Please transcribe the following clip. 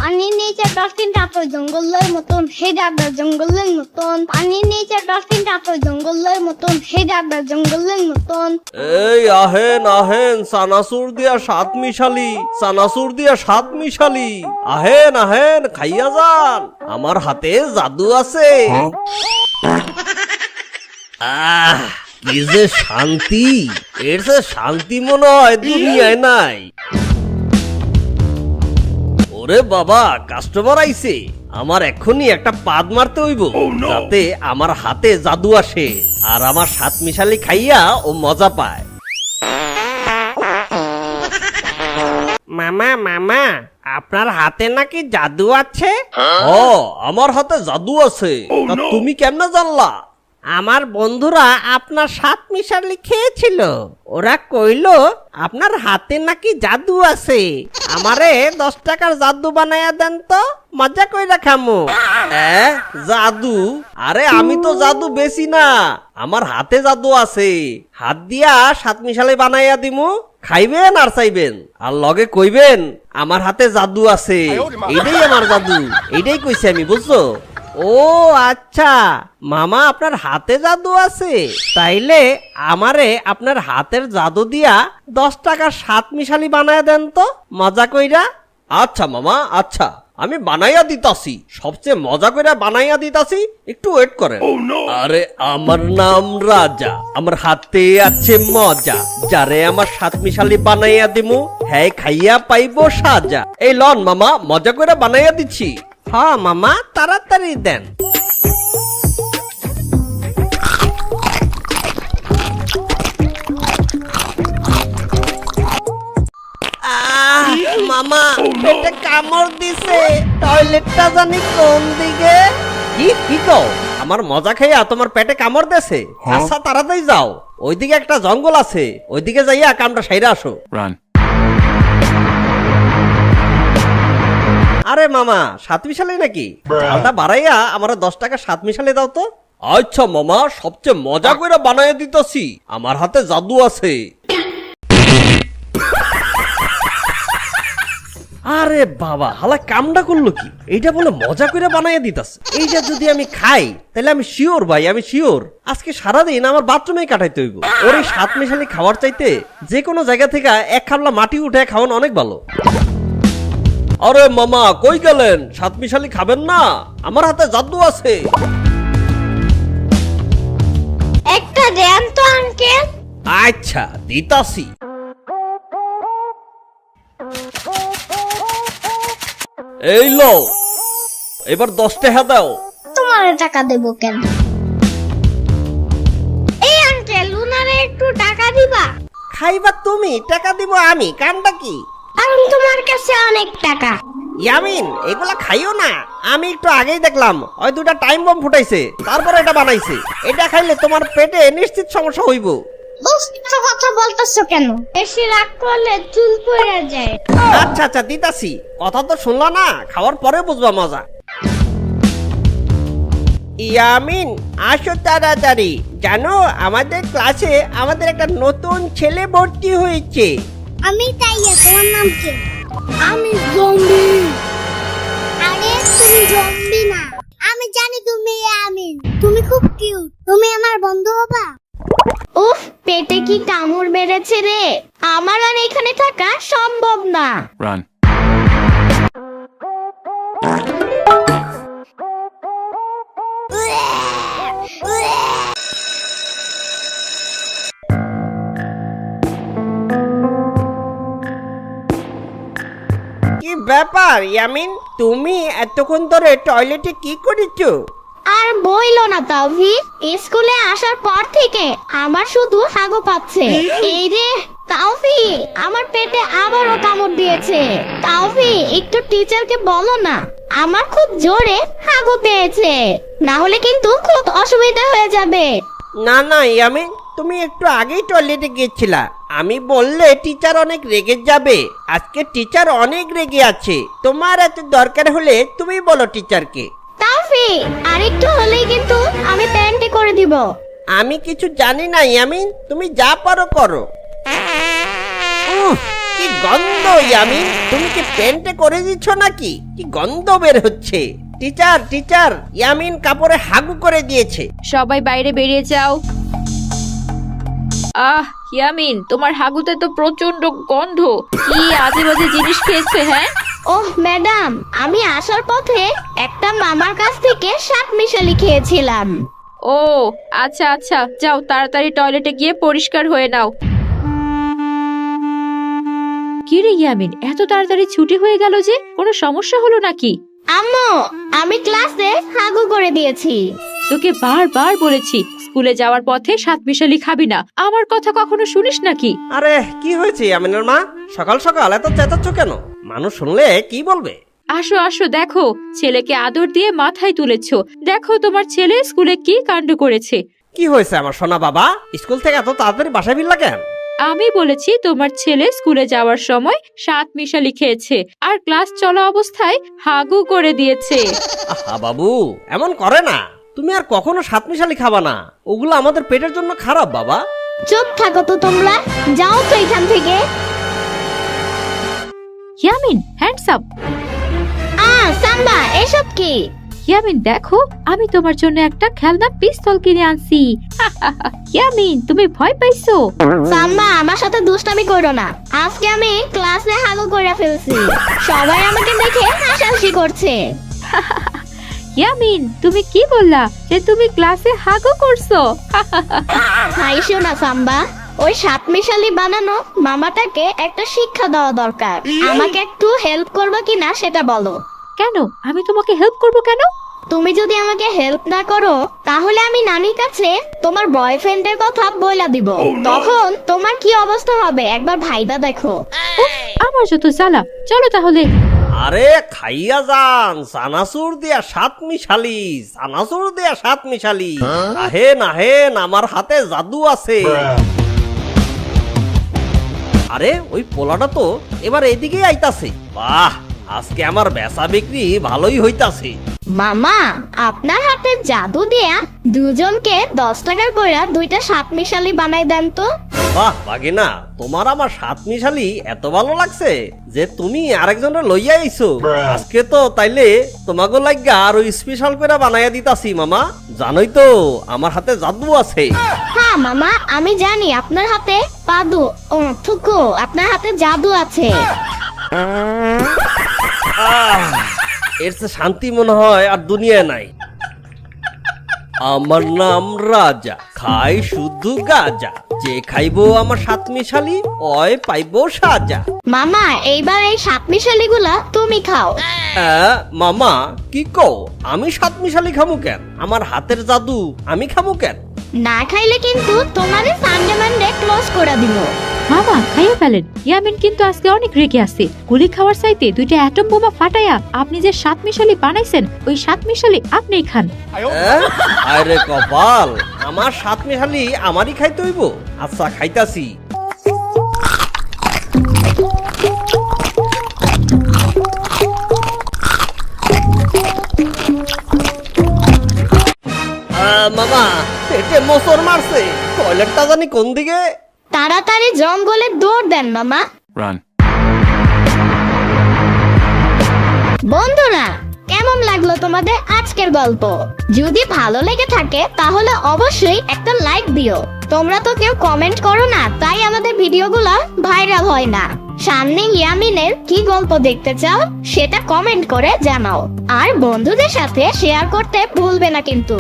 পানির নিচে ডলফিনটা তো জঙ্গলের মতন, হে দাদা জঙ্গলের মতন। পানির নিচে ডলফিনটা তো জঙ্গলের মতন, হে দাদা জঙ্গলের মতন। এই আহেন আহেন সানাসুর দিয়া সাত মিশালি, সানাসুর দিয়া সাত মিশালি, আহেন আহেন খাইয়া যান, আমার হাতে জাদু আছে। আহ কি যে শান্তি, এর যে শান্তি মনে হয় দুনিয়ায় নাই। ওরে বাবা, কাস্টমার আইছে, আমার এখনই একটা পাদ মারতে হইব যাতে আমার হাতে জাদু আসে আর আমার সাত মিশালি খাইয়া ও মজা পায়। মামা মামা, আপনার হাতে নাকি জাদু আছে? ও, আমার হাতে জাদু আছে। তা তুমি কেমনে জানলা? আমার বন্ধুরা আপনার সাত মিশালি খেয়েছিল, ওরা কইলো আপনার হাতে নাকি জাদু আছে। আমারে 10 টাকার জাদু বানায়া দেন তো, মজা কইরা খামু। জাদু? আরে আমি তো জাদু বেশি না, আমার হাতে জাদু আছে, হাত দিয়া সাত মিশালি বানাইয়া দিমু, খাইবেন আর চাইবেন আর লগে কইবেন আমার হাতে জাদু আছে। এইটাই আমার জাদু, এইটাই কইছি আমি, বুঝছো? ও আচ্ছা মামা, আপনার হাতে জাদু আছে, তাইলে আমারে আপনার হাতের জাদু দিয়া 10 টাকার সাত মিশালি বানায়া দেন তো, মজা কইরা। আচ্ছা মামা, আচ্ছা আমি বানাইয়া দিতাছি, সবচেয়ে মজা কইরা বানাইয়া দিতাছি, একটু ওয়েট করেন। আরে আমার নাম রাজা, আমার হাতে আছে মজা, যারে আমার সাত মিশালি বানাইয়া দিমু হ্যাঁ খাইয়া পাইবো সাজা। এই লন মামা, মজা কইরা বানাইয়া দিচ্ছি। হ্যাঁ মামা, তাড়াতাড়ি দেন। মামা, পেটে কামড় দিছে, টয়লেটটা জানি কোন দিকে। কি তো আমার মজা খাইয়া তোমার পেটে কামড় দেছে? আচ্ছা তাড়াতাড়ি যাও, ওইদিকে একটা জঙ্গল আছে, ওইদিকে যাইয়া কামটা সাইরা আসো। আরে মামা, সাত মিশালি নাকি? চালটা বাড়াইয়া আমার 10 টাকা সাত মিশালি দাও তো। আচ্ছা মামা, সবচেয়ে মজা করে বানাইয়া দিতেছি, আমার হাতে জাদু আছে। আরে বাবা, হালা কামটা করলো কি? এইটা বলে মজা করে বানাইয়া দিতেছে। এইটা যদি আমি খাই তাহলে আমি শিওর ভাই, আমি শিওর আজকে সারাদিন আমার বাথরুমে কাটাইতে হইব। ওর এই সাত মিশালি খাওয়ার চাইতে যে কোনো জায়গা থেকে এক খাবলা মাটি উঠে খাওয়ানো অনেক ভালো। আরে মামা, কই গেলেন? সাত মিশালি খাবেন না? আমার হাতে জাদু আছে। একটা দেন তো আঙ্কেল। আচ্ছা দিতাছি। এই লো, এবার 10 টাকা দাও। তোমার টাকা দেবো কেন? এই আঙ্কেল, উনারে একটু টাকা দিবা। খাইবা তুমি, টাকা দিব আমি, কামটা কি? কারণ তোমার কাছে অনেক টাকা। ইয়ামিন, এগুলা খাইও না, আমি একটু আগেই দেখলাম ওই দুটা টাইম বম ফুটাইছে, তারপর এটা বানাইছে। এটা খাইলে তোমার পেটে নিশ্চিত সমস্যা হইব। বুঝছো কথা বলতেছো কেন? বেশি রাগ করলে চুল পড়ে যায়। আচ্ছা আচ্ছা দিতাছি, কথা তো শুনলা না, খাওয়ার পরে বুঝবা মজা। ইয়ামিন, আসো তাড়াতাড়ি, জানো আমাদের ক্লাসে আমাদের একটা নতুন ছেলে ভর্তি হয়েছে। আমি তাইয়া, তোমার নাম কি? আমি জম্বি। আরে তুমি জম্বি না, আমি জানি তুমি ইয়ামিন। তুমি খুব কিউট, তুমি আমার বন্ধু হবা? উফ, পেটে কি কামড় বেড়েছে রে, আমার আর এখানে থাকা সম্ভব না। Run. কি ব্যাপার ইয়ামিন, তুমি এতক্ষণ ধরে টয়লেটে কি করেছো? আর বইলো না তাওফিক, স্কুলে আসার পর থেকে আমার শুধু হাগু পাচ্ছে। এই রে তাওফিক, আমার পেটে আবারও কামড় দিয়েছে। তাওফিক, একটু টিচারকে বলো না, আমার খুব জোরে হাগু পেয়েছে, না হলে কিন্তু খুব অসুবিধা হয়ে যাবে। না না ইয়ামিন, তুমি একটু আগেই টয়লেটে গিয়েছিলা, আমি বললে টিচার অনেক রেগে যাবে। আজকে টিচার অনেক রেগে আছে, তোমার এত দরকার হলে তুমি বলো টিচারকে। তাওফিক, আরেকটু হলেই কিন্তু আমি প্যান্টে করে দিব। আমি কিছু জানি না ইয়ামিন, তুমি যা পারো করো। কি গন্ধ ইয়ামিন, তুমি কি পেন্টে করে দিচ্ছ নাকি? কি গন্ধ বের হচ্ছে। টিচার টিচার, ইয়ামিন কাপড়ে হাগু করে দিয়েছে। সবাই বাইরে বেরিয়ে যাও। ইয়ামিন, তোমার হাগুতে তো প্রচন্ড গন্ধ। কি আজে বাজে জিনিস খেয়েছে? হ্যাঁ, ওহ ম্যাডাম, আমি আসার পথে একটা মামার কাছ থেকে শাক মিশালি খেয়েছিলাম। ও আচ্ছা আচ্ছা, যাও তাড়াতাড়ি টয়লেটে গিয়ে পরিষ্কার হয়ে নাও। কি রে ইয়ামিন, এত তাড়াতাড়ি ছুটি হয়ে গেল যে? কোনো সমস্যা হলো নাকি? আম্মু, আমি ক্লাসে হাগু করে দিয়েছি। তোকে বারবার বলেছি স্কুলে যাওয়ার পথে সাতমিশালি খাবি না। আমার কথা কখনো শুনিস নাকি? আরে কি হয়েছে ইয়ামিনের মা, সকাল সকাল এত চেঁচাচ্ছ কেন? মানুষ শুনলে কি বলবে? আসো আসো, দেখো ছেলেকে আদর দিয়ে মাথায় তুলেছো। দেখো তোমার ছেলে স্কুলে কি কাণ্ড করেছে। কি হয়েছে আমার সোনা বাবা? স্কুল থেকে এত তাড়াতাড়ি বাসায় ফিরলা কেন? আমি বলেছি তোমার ছেলে স্কুলে যাওয়ার সময় সাতমিশালি খেয়েছে আর ক্লাস চলা অবস্থায় হাগু করে দিয়েছে। আহা বাবু, এমন করে না। তুমি আর কখনো সাতমিশালি খাবা না, ওগুলো আমাদের পেটের জন্য খারাপ বাবা। চুপ থাকো তো তোমরা, যাও তো এখান থেকে। Yamin, hands up. সাম্বা, এসব কি? ইয়ামিন দেখো, আমি তোমার জন্য একটা খেলনা পিস্তল কিনে আনছি। ইয়ামিন, তুমি ভয় পাইছো? সাম্বা, আমার সাথে দুষ্টামি করো না। আজকে আমি ক্লাসে হাগু করে ফেলছি, সবাই আমাকে দেখে হাসাহাসি করছে। ইয়ামিন, তুমি কি বললা যে তুমি ক্লাসে হাগু করছো? হাইসো না সাম্বা, ওই সাতমিশালি বানানো মামাটাকে একটা শিক্ষা দেওয়া দরকার। আমাকে একটু হেল্প করবে কিনা সেটা বলো। কেন? আমি তোমাকে হেল্প করব কেন? তুমি যদি আমাকে হেল্প না করো তাহলে আমি নানির কাছে তোমার বয়ফ্রেন্ডের কথা বইলা দিব। তখন তোমার কি অবস্থা হবে একবার ভাইবা দেখো। আমার যত জ্বালা, চলো তাহলে। আরে খাইয়া যান, চানাচুর দিয়া সাতমিশালি, চানাচুর দিয়া সাতমিশালি। আহেন আহেন, আমার হাতে জাদু আছে। আরে ওই পোলাটা তো এবার এদিকেই আইতাছে। বাহ, আজকে আমার বেচা বিক্রি ভালোই হইতাছে। মামা, আপনার হাতে জাদু দিয়া দুজনকে 10 টাকার কইরা দুইটা সাতমিশালি বানাই দেন তো। বাহ বাগিনা, তোমার আমার সাতমিশালি এত ভালো লাগছে যে তুমি আরেকজনের লইয়া আইছো। আজকে তো তাইলে তোমাকে লাগা আরো স্পেশাল করে বানাইয়া দিতাছি মামা। জানোই তো আমার হাতে জাদু আছে। হ্যাঁ মামা, আমি জানি আপনার হাতে থুকু, আপনার হাতে জাদু আছে। এর চেয়ে শান্তি মনে হয় আর দুনিয়ায় নাই। আমার নাম রাজা, খাই শুধু গাজা। যে খাইবো আমার সাতমিশালি, ওই পাইবো সাজা। মামা, এইবার এই সাতমিশালি গুলা তুমি খাও। মামা কি কও? আমি সাতমিশালি খামু কেন? আমার হাতের জাদু আমি খামু কেন? না খাইলে কিন্তু তোমারে সানডে মানডে ক্লোজ করে দিব। মামা, খাইয়ে ফেলেন। ইয়ামিন কিন্তু আজকে অনেক রেগে আছে। গুলি খাওয়ার চাইতে দুইটা অ্যাটম বোমা ফাটাইয়া আপনি যে সাতমিশালি বানাইছেন, ওই সাতমিশালি আপনিই খান। আরে কপাল, আমার সাতমিশালি আমারই খাইতে হইব। আচ্ছা খাইতাছি। মামা, পেটে মোচড় মারছে। টয়লেটটা জানি কোন দিকে। তাড়াতাড়ি জঙ্গলে দৌড় দেন মামা। Run. বন্ধুরা, কেমন লাগলো তোমাদের আজকের গল্প? যদি ভালো লেগে থাকে তাহলে অবশ্যই একটা লাইক দিও। তোমরা তো কেউ কমেন্ট করো না, তাই আমাদের ভিডিওগুলো ভাইরাল হয় না। সামনে ইয়ামিনের কি গল্প দেখতে চাও সেটা কমেন্ট করে জানাও, আর বন্ধুদের সাথে শেয়ার করতে ভুলবে না কিন্তু।